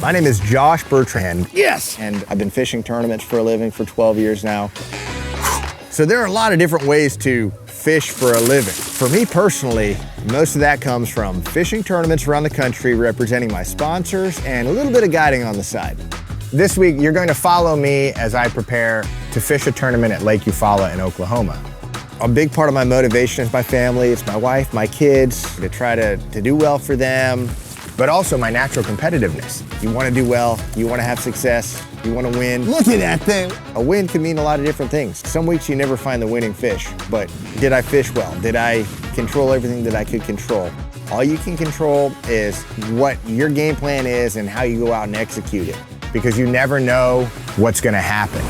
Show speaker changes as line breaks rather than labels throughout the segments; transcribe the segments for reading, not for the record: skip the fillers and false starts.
My name is Josh Bertrand. Yes! And I've been fishing tournaments for a living for 12 years now. So there are a lot of different ways to fish for a living. For me personally, most of that comes from fishing tournaments around the country, representing my sponsors, and a little bit of guiding on the side. This week, you're going to follow me as I prepare to fish a tournament at Lake Eufaula in Oklahoma. A big part of my motivation is my family. It's my wife, my kids, to try to do well for them, but also my natural competitiveness. You want to do well, you want to have success, you want to win. Look at that thing. A win can mean a lot of different things. Some weeks you never find the winning fish, but did I fish well? Did I control everything that I could control? All you can control is what your game plan is and how you go out and execute it, because you never know what's going to happen.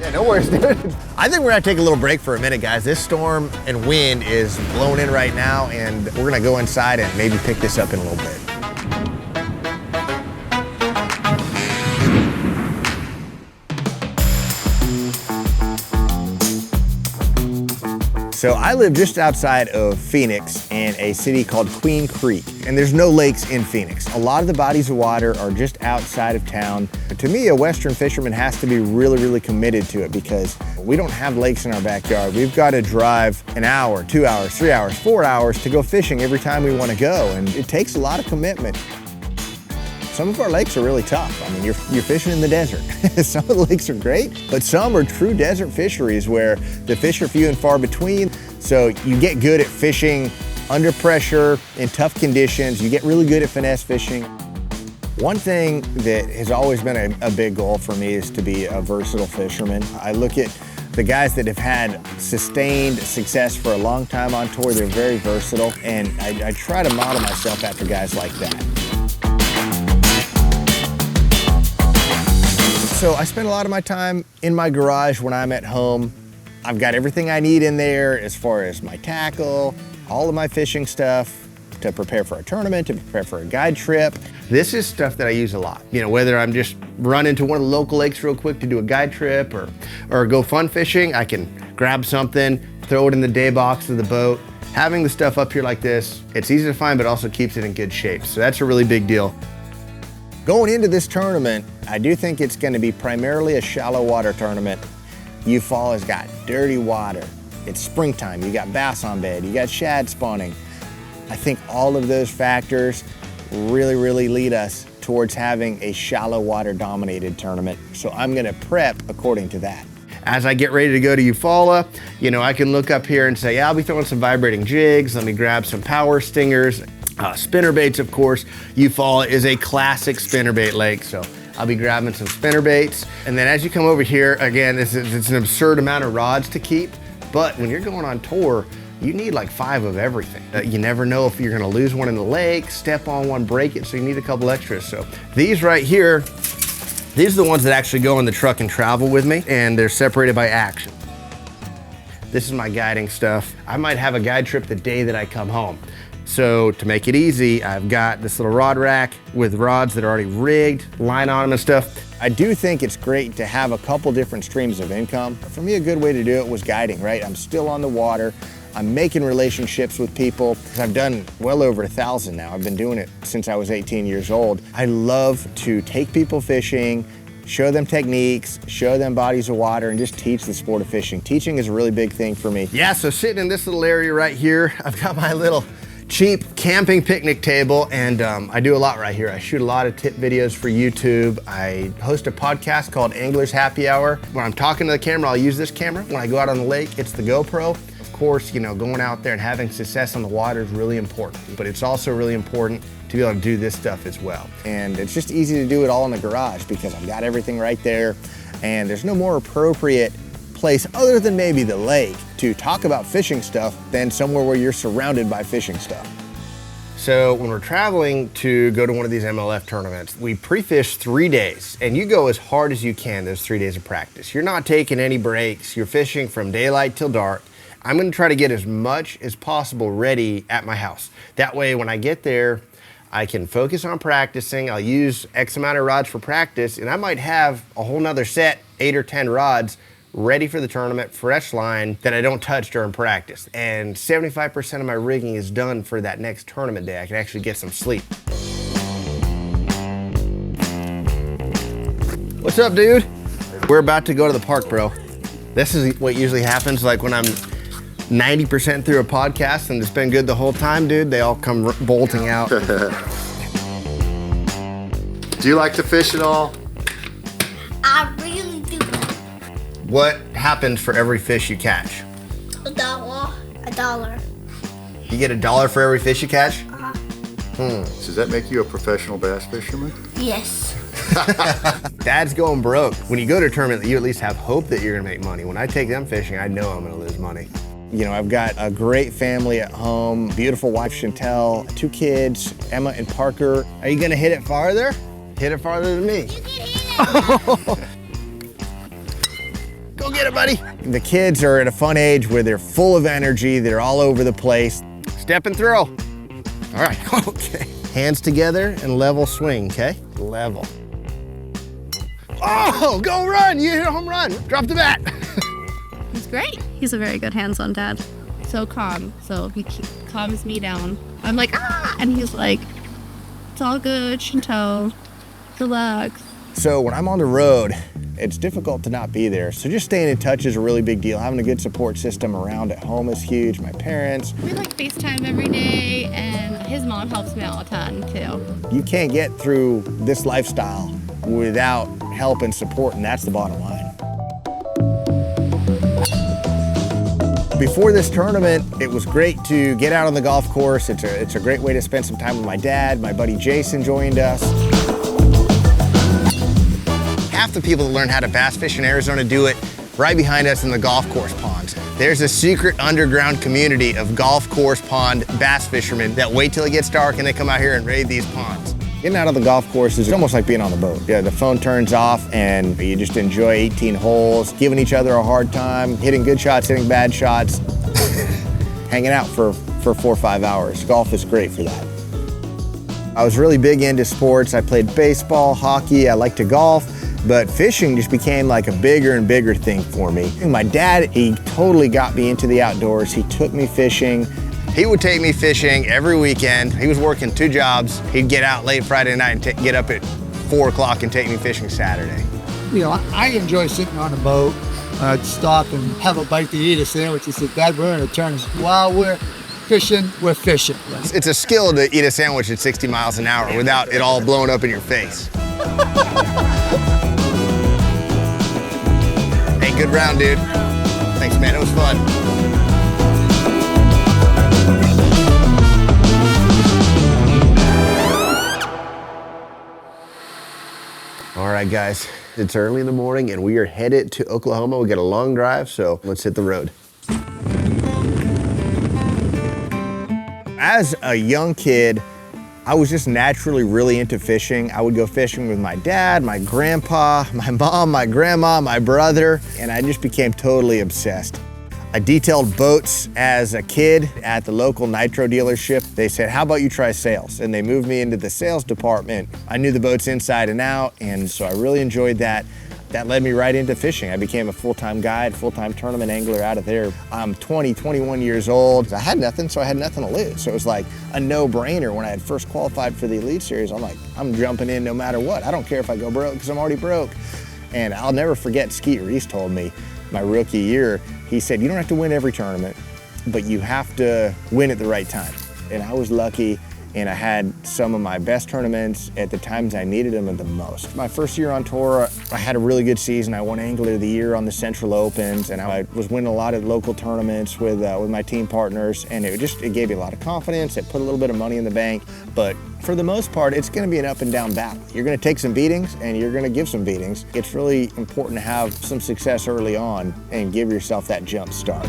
And no worries, dude. I think we're gonna take a little break for a minute, guys. This storm and wind is blowing in right now, and we're gonna go inside and maybe pick this up in a little bit. So I live just outside of Phoenix in a city called Queen Creek, and there's no lakes in Phoenix. A lot of the bodies of water are just outside of town. To me, a Western fisherman has to be really, really committed to it, because we don't have lakes in our backyard. We've got to drive an hour, 2 hours, 3 hours, 4 hours to go fishing every time we want to go, and it takes a lot of commitment. Some of our lakes are really tough. I mean, you're fishing in the desert. Some of the lakes are great, but some are true desert fisheries where the fish are few and far between. So you get good at fishing under pressure in tough conditions. You get really good at finesse fishing. One thing that has always been a big goal for me is to be a versatile fisherman. I look at the guys that have had sustained success for a long time on tour. They're very versatile, and I try to model myself after guys like that. So I spend a lot of my time in my garage when I'm at home. I've got everything I need in there as far as my tackle, all of my fishing stuff to prepare for a tournament, to prepare for a guide trip. This is stuff that I use a lot. You know, whether I'm just running to one of the local lakes real quick to do a guide trip or go fun fishing, I can grab something, throw it in the day box of the boat. Having the stuff up here like this, it's easy to find, but also keeps it in good shape. So that's a really big deal. Going into this tournament, I do think it's going to be primarily a shallow water tournament. Eufaula's got dirty water. It's springtime. You got bass on bed. You got shad spawning. I think all of those factors really, really lead us towards having a shallow water dominated tournament. So I'm going to prep according to that. As I get ready to go to Eufaula, you know, I can look up here and say, yeah, I'll be throwing some vibrating jigs. Let me grab some power stingers. Spinner baits, of course. Eufaula is a classic spinnerbait lake, so I'll be grabbing some spinner baits. And then as you come over here, again, it's an absurd amount of rods to keep, but when you're going on tour, you need like 5 of everything. You never know if you're gonna lose one in the lake, step on one, break it, so you need a couple extras. So these right here, these are the ones that actually go in the truck and travel with me, and they're separated by action. This is my guiding stuff. I might have a guide trip the day that I come home. So to make it easy, I've got this little rod rack with rods that are already rigged, line on them and stuff. I do think it's great to have a couple different streams of income. For me, a good way to do it was guiding, right? I'm still on the water. I'm making relationships with people. I've done well over 1,000 now. I've been doing it since I was 18 years old. I love to take people fishing, show them techniques, show them bodies of water, and just teach the sport of fishing. Teaching is a really big thing for me. Yeah, so sitting in this little area right here, I've got my little cheap camping picnic table, and I do a lot right here. I shoot a lot of tip videos for YouTube. I host a podcast called Angler's Happy Hour. When I'm talking to the camera, I'll use this camera. When I go out on the lake, it's the GoPro. Of course, you know, going out there and having success on the water is really important, but it's also really important to be able to do this stuff as well. And it's just easy to do it all in the garage because I've got everything right there, and there's no more appropriate place other than maybe the lake to talk about fishing stuff than somewhere where you're surrounded by fishing stuff. So when we're traveling to go to one of these MLF tournaments, we pre-fish 3 days, and you go as hard as you can those 3 days of practice. You're not taking any breaks. You're fishing from daylight till dark. I'm gonna try to get as much as possible ready at my house. That way, when I get there, I can focus on practicing. I'll use X amount of rods for practice, and I might have a whole nother set, 8 or 10 rods, ready for the tournament, fresh line that I don't touch during practice. And 75% of my rigging is done for that next tournament day. I can actually get some sleep. What's up, dude? We're about to go to the park, bro. This is what usually happens, like when I'm 90% through a podcast and it's been good the whole time, dude, they all come bolting out.
Do you like to fish at all?
I really do.
What happens for every fish you catch?
$1. $1.
You get $1 for every fish you catch?
Does that make you a professional bass fisherman?
Yes.
Dad's going broke. When you go to a tournament, you at least have hope that you're gonna make money. When I take them fishing, I know I'm gonna lose money. You know, I've got a great family at home, beautiful wife Chantel, 2 kids, Emma and Parker. Are you gonna hit it farther? Hit it farther than me.
You can hit it.
Go get it, buddy. The kids are at a fun age where they're full of energy, they're all over the place. Step and throw. All right, okay. Hands together and level swing, okay? Level. Oh, go run, you hit a home run. Drop the bat.
He's great. He's a very good hands-on dad. So calm, so he calms me down. I'm like, ah, and he's like, it's all good, Chantel, relax.
So when I'm on the road, it's difficult to not be there. So just staying in touch is a really big deal. Having a good support system around at home is huge. My parents.
We like FaceTime every day, and his mom helps me out a ton too.
You can't get through this lifestyle without help and support, and that's the bottom line. Before this tournament, it was great to get out on the golf course. It's a great way to spend some time with my dad. My buddy Jason joined us. Half the people that learn how to bass fish in Arizona do it right behind us in the golf course ponds. There's a secret underground community of golf course pond bass fishermen that wait till it gets dark and they come out here and raid these ponds. Getting out of the golf course is almost like being on the boat. Yeah, the phone turns off and you just enjoy 18 holes, giving each other a hard time, hitting good shots, hitting bad shots, hanging out for 4 or 5 hours. Golf is great for that. I was really big into sports. I played baseball, hockey, I like to golf, but fishing just became like a bigger and bigger thing for me. My dad, he totally got me into the outdoors. He took me fishing. He would take me fishing every weekend. He was working 2 jobs. He'd get out late Friday night and get up at 4 o'clock and take me fishing Saturday.
You know, I enjoy sitting on a boat. I'd stop and have a bite to eat, a sandwich. He said, Dad, we're in a tournament. While we're fishing, we're fishing.
It's a skill to eat a sandwich at 60 miles an hour without it all blowing up in your face. Hey, good round, dude. Thanks, man. It was fun. All right, guys, it's early in the morning and we are headed to Oklahoma. We got a long drive, so let's hit the road. As a young kid, I was just naturally really into fishing. I would go fishing with my dad, my grandpa, my mom, my grandma, my brother, and I just became totally obsessed. I detailed boats as a kid at the local nitro dealership. They said, how about you try sales? And they moved me into the sales department. I knew the boats inside and out, and so I really enjoyed that. That led me right into fishing. I became a full-time guide, full-time tournament angler out of there. I'm 21 years old. I had nothing, so I had nothing to lose. So it was like a no-brainer when I had first qualified for the Elite Series. I'm like, I'm jumping in no matter what. I don't care if I go broke because I'm already broke. And I'll never forget, Skeet Reese told me my rookie year, he said, you don't have to win every tournament, but you have to win at the right time. And I was lucky, and I had some of my best tournaments at the times I needed them the most. My first year on tour, I had a really good season. I won Angler of the Year on the Central Opens, and I was winning a lot of local tournaments with my team partners, and it gave me a lot of confidence. It put a little bit of money in the bank, but for the most part, it's gonna be an up and down battle. You're gonna take some beatings, and you're gonna give some beatings. It's really important to have some success early on and give yourself that jump start.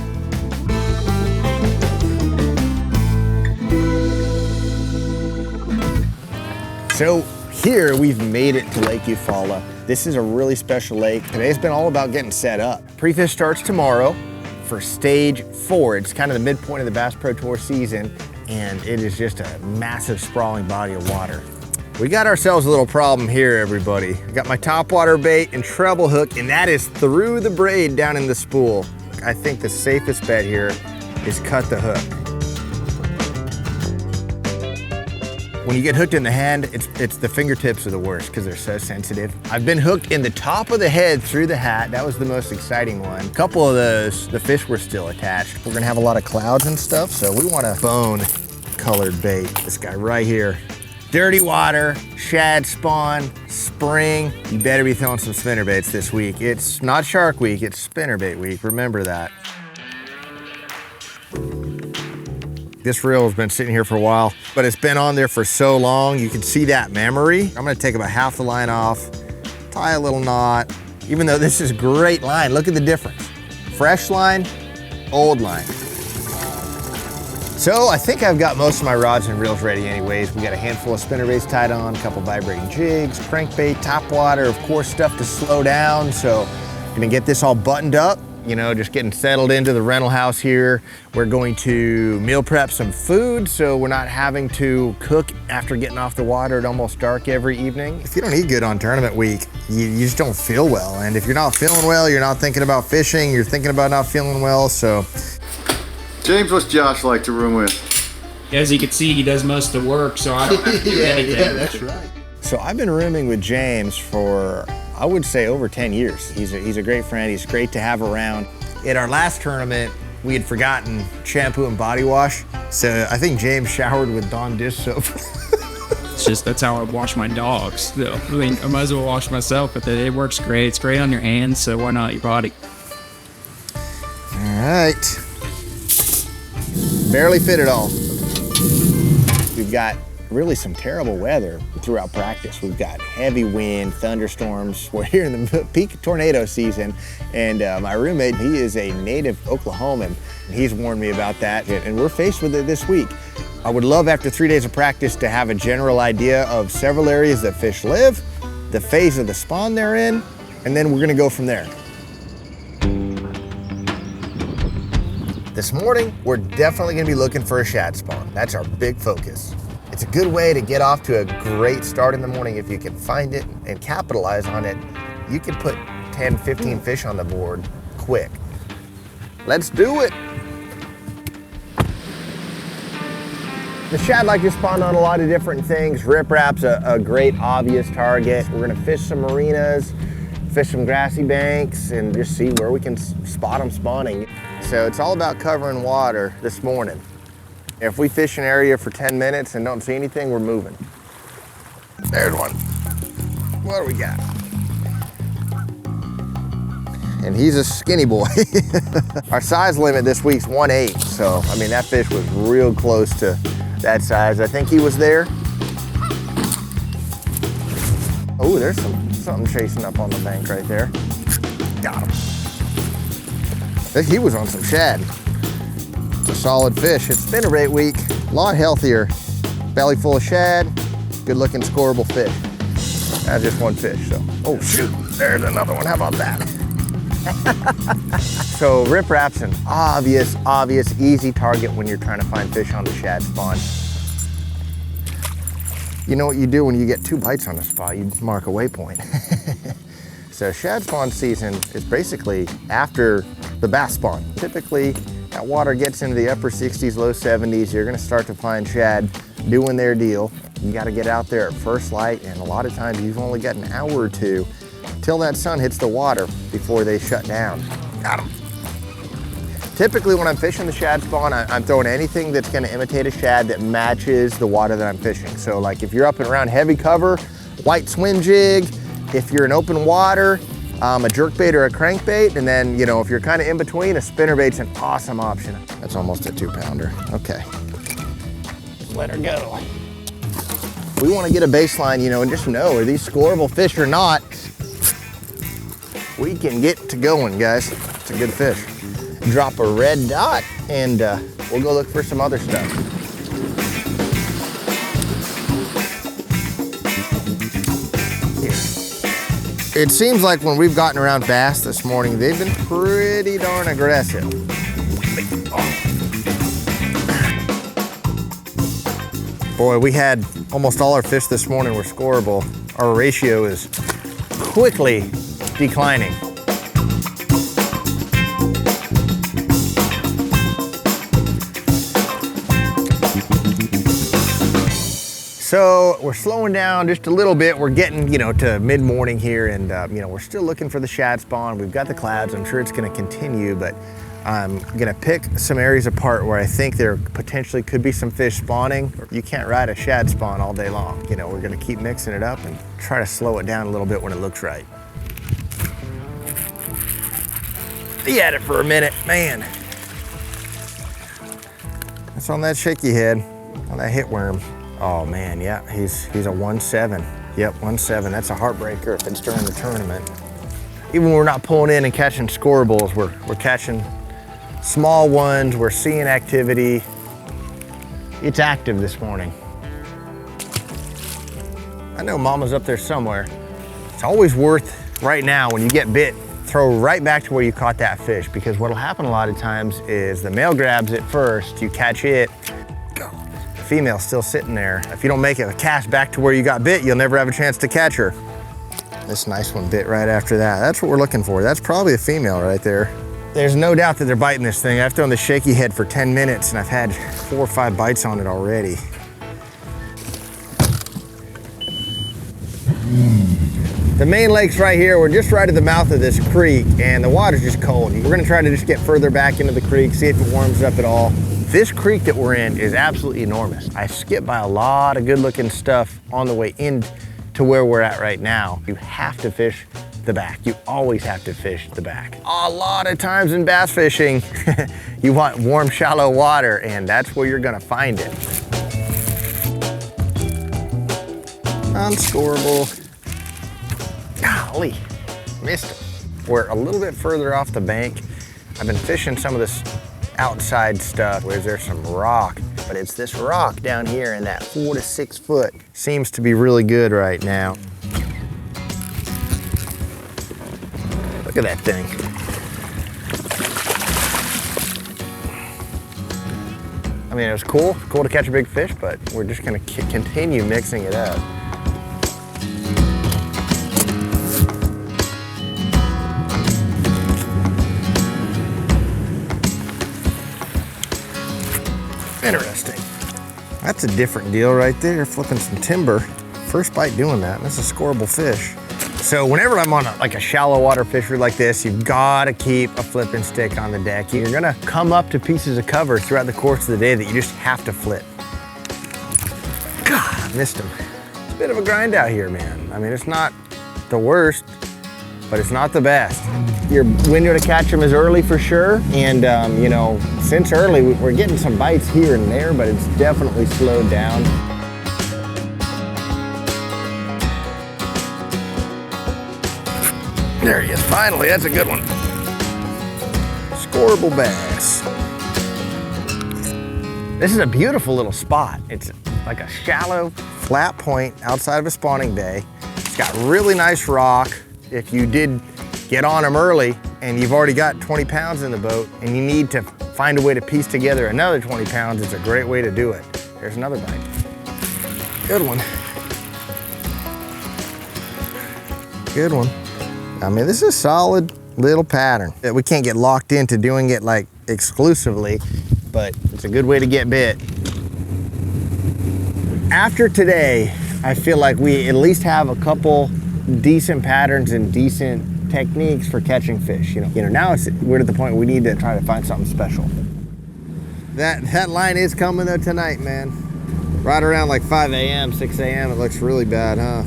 So here we've made it to Lake Eufaula. This is a really special lake. Today's been all about getting set up. Pre-fish starts tomorrow for stage 4. It's kind of the midpoint of the Bass Pro Tour season, and it is just a massive sprawling body of water. We got ourselves a little problem here, everybody. I got my topwater bait and treble hook, and that is through the braid down in the spool. I think the safest bet here is cut the hook. When you get hooked in the hand, it's the fingertips are the worst because they're so sensitive. I've been hooked in the top of the head through the hat. That was the most exciting one. A couple of those, the fish were still attached. We're gonna have a lot of clouds and stuff, so we want a bone colored bait. This guy right here. Dirty water, shad spawn, spring. You better be throwing some spinnerbaits this week. It's not shark week, it's spinnerbait week. Remember that. This reel has been sitting here for a while, but it's been on there for so long. You can see that memory. I'm gonna take about half the line off, tie a little knot. Even though this is great line, look at the difference. Fresh line, old line. So I think I've got most of my rods and reels ready anyways. We got a handful of spinnerbaits tied on, a couple vibrating jigs, crankbait, topwater, of course, stuff to slow down. So gonna get this all buttoned up, you know, just getting settled into the rental house here. We're going to meal prep some food so we're not having to cook after getting off the water at almost dark every evening. If you don't eat good on tournament week, you just don't feel well. And if you're not feeling well, you're not thinking about fishing, you're thinking about not feeling well, so.
James, what's Josh like to room with?
As you can see, he does most of the work, so I don't have to do anything.
That's right.
So I've been rooming with James for, I would say, over 10 years. He's a great friend. He's great to have around. At our last tournament, we had forgotten shampoo and body wash. So I think James showered with Dawn dish soap.
It's just, that's how I wash my dogs. So, I mean, I might as well wash myself, but it works great. It's great on your hands, so why not your body?
All right. Barely fit it all. We've got really some terrible weather throughout practice. We've got heavy wind, thunderstorms. We're here in the peak tornado season, and my roommate, he is a native Oklahoman. He's warned me about that, and we're faced with it this week. I would love, after 3 days of practice, to have a general idea of several areas that fish live, the phase of the spawn they're in, and then we're gonna go from there. This morning, we're definitely gonna be looking for a shad spawn. That's our big focus. It's a good way to get off to a great start in the morning. If you can find it and capitalize on it, you can put 10, 15 fish on the board quick. Let's do it. The shad like to spawn on a lot of different things. Riprap's a great obvious target. We're gonna fish some marinas, fish some grassy banks, and just see where we can spot them spawning. So it's all about covering water this morning. If we fish an area for 10 minutes and don't see anything, we're moving. There's one. What do we got? And he's a skinny boy. Our size limit this week's 1/8, so I mean that fish was real close to that size. I think he was there. Oh, there's something chasing up on the bank right there. Got him. I think he was on some shad. It's a solid fish. It's spinnerbait week, a lot healthier. Belly full of shad, good looking scoreable fish. That's just one fish, so. Oh shoot, there's another one, how about that? So riprap's an obvious, easy target when you're trying to find fish on the shad spawn. You know what you do when you get 2 bites on a spot, you mark a waypoint. So shad spawn season is basically after the bass spawn. Typically, that water gets into the upper 60s, low 70s, you're gonna start to find shad doing their deal. You gotta get out there at first light, and a lot of times you've only got an hour or two till that sun hits the water before they shut down. Got 'em. Typically when I'm fishing the shad spawn, I'm throwing anything that's gonna imitate a shad that matches the water that I'm fishing. So like if you're up and around heavy cover, white swim jig. If you're in open water, a jerkbait or a crankbait, and then, you know, if you're kind of in between, a spinnerbait's an awesome option. That's almost a 2-pounder. Okay, let her go. We want to get a baseline, you know, and just know, are these scoreable fish or not? We can get to going, guys. It's a good fish. Drop a red dot, and we'll go look for some other stuff. It seems like when we've gotten around bass this morning, they've been pretty darn aggressive. Boy, we had Almost all our fish this morning were scoreable. Our ratio is quickly declining. So we're slowing down just a little bit. We're getting, to mid-morning here, and we're still looking for the shad spawn. We've got the clouds. I'm sure it's going to continue, but I'm going to pick some areas apart where I think there potentially could be some fish spawning. You can't ride a shad spawn all day long. We're going to keep mixing it up and try to slow it down a little bit when it looks right. Be at it for a minute, man. That's on that shaky head, on that hit worm. Oh man, yeah, he's a 1.7. Yep, 1.7. That's a heartbreaker if it's during the tournament. Even when we're not pulling in and catching scoreables, we're catching small ones. We're seeing activity. It's active this morning. I know mama's up there somewhere. It's always worth, right now, when you get bit, throw right back to where you caught that fish, because what'll happen a lot of times is the male grabs it first, you catch it, female still sitting there. If you don't make a cast back to where you got bit, you'll never have a chance to catch her. This nice one bit right after that. That's what we're looking for. That's probably a female right there. There's no doubt that they're biting this thing. I've thrown the shaky head for 10 minutes and I've had 4 or 5 bites on it already. The main lake's right here. We're just right at the mouth of this creek and the water's just cold. We're gonna try to just get further back into the creek, see if it warms up at all. This creek that we're in is absolutely enormous. I skipped by a lot of good looking stuff on the way in to where we're at right now. You have to fish the back. You always have to fish the back. A lot of times in bass fishing, you want warm, shallow water, and that's where you're gonna find it. Unscoreable. Golly, missed it. We're a little bit further off the bank. I've been fishing some of this outside stuff where there's some rock, but it's this rock down here in that 4 to 6 foot. Seems to be really good right now. Look at that thing. I mean, it was cool to catch a big fish, but we're just gonna continue mixing it up. Interesting. That's a different deal right there, flipping some timber. First bite doing that, that's a scoreable fish. So whenever I'm on a shallow water fishery like this, you've gotta keep a flipping stick on the deck. You're gonna come up to pieces of cover throughout the course of the day that you just have to flip. God, I missed him. It's a bit of a grind out here, man. I mean, it's not the worst, but it's not the best. Your window to catch them is early for sure, and since early, we're getting some bites here and there, but it's definitely slowed down. There he is, finally, that's a good one. Scoreable bass. This is a beautiful little spot. It's like a shallow, flat point outside of a spawning bay. It's got really nice rock. If you did get on them early and you've already got 20 pounds in the boat and you need to find a way to piece together another 20 pounds, it's a great way to do it. There's another bite. Good one. Good one. I mean, this is a solid little pattern. We can't get locked into doing it like exclusively, but it's a good way to get bit. After today, I feel like we at least have a couple decent patterns and decent techniques for catching fish. Now we're at the point where we need to try to find something special. That line is coming though tonight, man. Right around like 5 a.m., 6 a.m. It looks really bad, huh?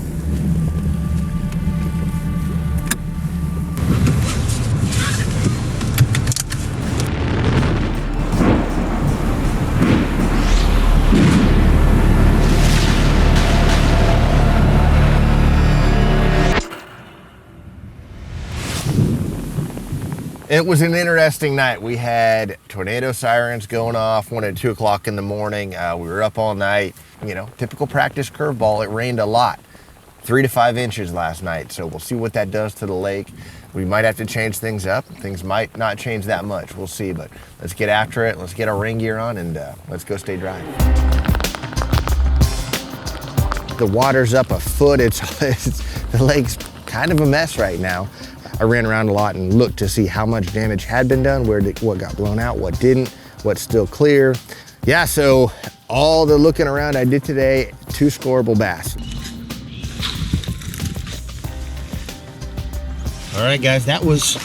It was an interesting night. We had tornado sirens going off, one at 2 o'clock in the morning. We were up all night. Typical practice curveball. It rained a lot, 3 to 5 inches last night. So we'll see what that does to the lake. We might have to change things up. Things might not change that much. We'll see, but let's get after it. Let's get our rain gear on and let's go stay dry. The water's up a foot. The lake's kind of a mess right now. I ran around a lot and looked to see how much damage had been done, what got blown out, what didn't, what's still clear. Yeah, so all the looking around I did today, 2 scoreable bass. All right, guys, that was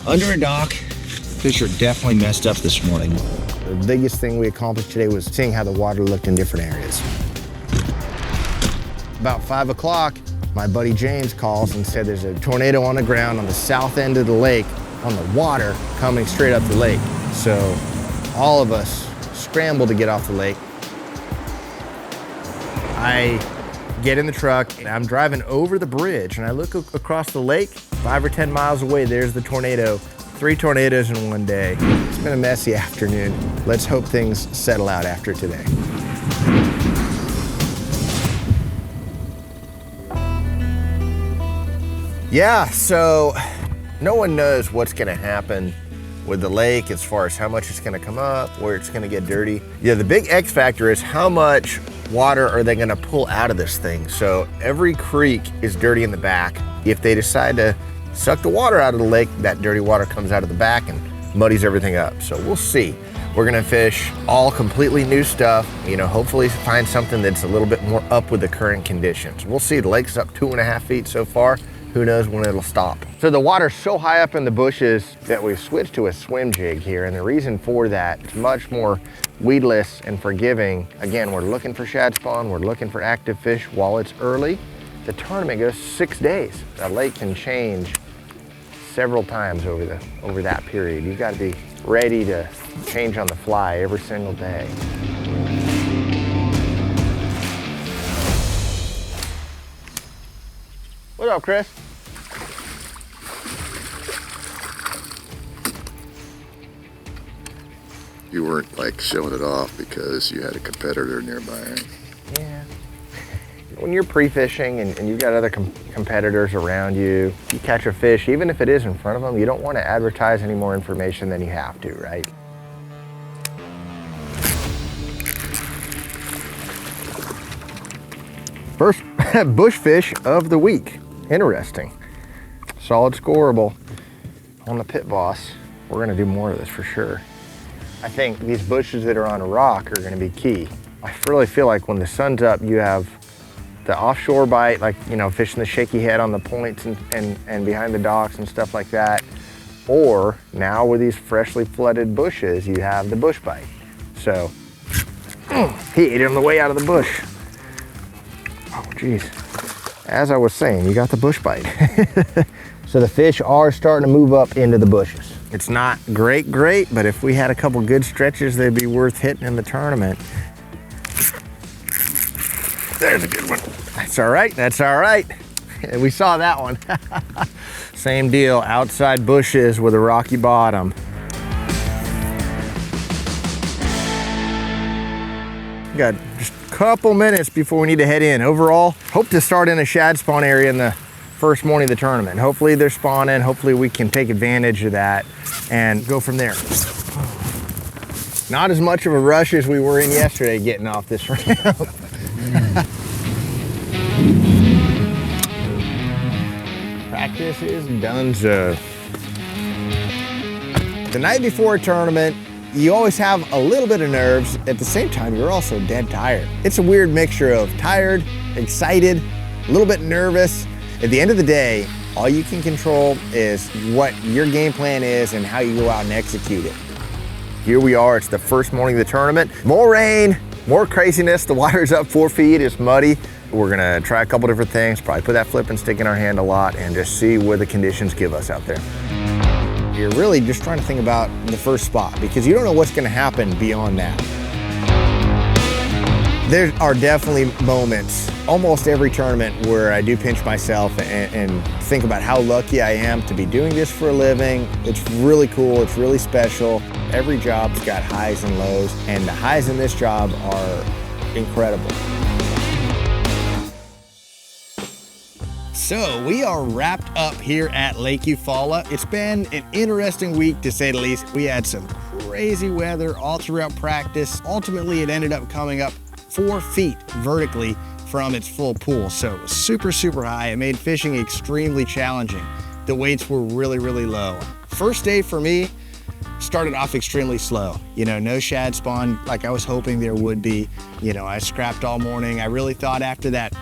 under a dock. Fish are definitely messed up this morning. The biggest thing we accomplished today was seeing how the water looked in different areas. About 5 o'clock, my buddy James calls and said there's a tornado on the ground on the south end of the lake, on the water, coming straight up the lake. So all of us scrambled to get off the lake. I get in the truck and I'm driving over the bridge and I look across the lake, 5 or 10 miles away, there's the tornado. 3 tornadoes in one day. It's been a messy afternoon. Let's hope things settle out after today. Yeah, so no one knows what's gonna happen with the lake as far as how much it's gonna come up, where it's gonna get dirty. Yeah, the big X factor is how much water are they gonna pull out of this thing. So every creek is dirty in the back. If they decide to suck the water out of the lake, that dirty water comes out of the back and muddies everything up. So we'll see. We're gonna fish all completely new stuff, hopefully find something that's a little bit more up with the current conditions. We'll see. The lake's up 2.5 feet so far. Who knows when it'll stop. So the water's so high up in the bushes that we've switched to a swim jig here. And the reason for that, it's much more weedless and forgiving. Again, we're looking for shad spawn. We're looking for active fish while it's early. The tournament goes 6 days. The lake can change several times over that period. You've got to be ready to change on the fly every single day. What up, Chris?
You weren't like showing it off because you had a competitor nearby, right?
Yeah. When you're pre-fishing and you've got other competitors around you, you catch a fish, even if it is in front of them, you don't want to advertise any more information than you have to, right? First bush fish of the week. Interesting. Solid scoreable on the Pit Boss. We're gonna do more of this for sure. I think these bushes that are on a rock are gonna be key. I really feel like when the sun's up, you have the offshore bite, like, fishing the shaky head on the points and behind the docks and stuff like that. Or now with these freshly flooded bushes, you have the bush bite. So, he ate it on the way out of the bush. Oh, geez. As I was saying, you got the bush bite. So the fish are starting to move up into the bushes. It's not great, but if we had a couple good stretches, they'd be worth hitting in the tournament. There's a good one. That's all right. We saw that one. Same deal, outside bushes with a rocky bottom. Got just a couple minutes before we need to head in. Overall, hope to start in a shad spawn area in the first morning of the tournament. Hopefully they're spawning. Hopefully we can take advantage of that and go from there. Not as much of a rush as we were in yesterday getting off this ramp. Practice is donezo. The night before a tournament, you always have a little bit of nerves. At the same time, you're also dead tired. It's a weird mixture of tired, excited, a little bit nervous. At the end of the day, all you can control is what your game plan is and how you go out and execute it. Here we are, it's the first morning of the tournament. More rain, more craziness. The water's up 4 feet, it's muddy. We're gonna try a couple different things, probably put that flipping stick in our hand a lot and just see what the conditions give us out there. You're really just trying to think about the first spot because you don't know what's gonna happen beyond that. There are definitely moments, almost every tournament, where I do pinch myself and think about how lucky I am to be doing this for a living. It's really cool, it's really special. Every job's got highs and lows, and the highs in this job are incredible. So we are wrapped up here at Lake Eufaula. It's been an interesting week to say the least. We had some crazy weather all throughout practice. Ultimately, it ended up coming up 4 feet vertically from its full pool. So it was super, super high. It made fishing extremely challenging. The weights were really, really low. First day for me started off extremely slow. You know, no shad spawn like I was hoping there would be. You know, I scrapped all morning. I really thought after that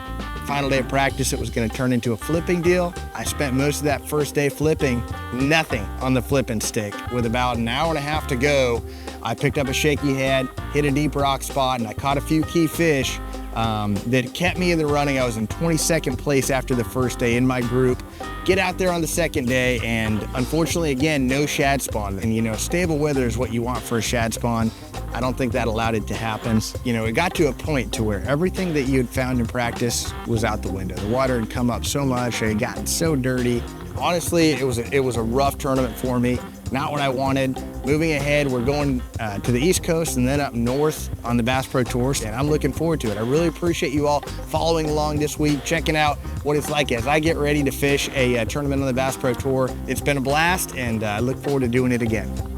final day of practice it was going to turn into a flipping deal. I spent most of that first day flipping, nothing on the flipping stick. With about an hour and a half to go, I picked up a shaky head, hit a deep rock spot, and I caught a few key fish that kept me in the running. I was in 22nd place after the first day in my group. Get out there on the second day, and unfortunately, again, no shad spawn. And you know, stable weather is what you want for a shad spawn. I don't think that allowed it to happen. You know, it got to a point to where everything that you had found in practice was out the window. The water had come up so much, it had gotten so dirty. Honestly, it was a rough tournament for me. Not what I wanted. Moving ahead, we're going to the East Coast and then up north on the Bass Pro Tour, and I'm looking forward to it. I really appreciate you all following along this week, checking out what it's like as I get ready to fish a tournament on the Bass Pro Tour. It's been a blast, and I look forward to doing it again.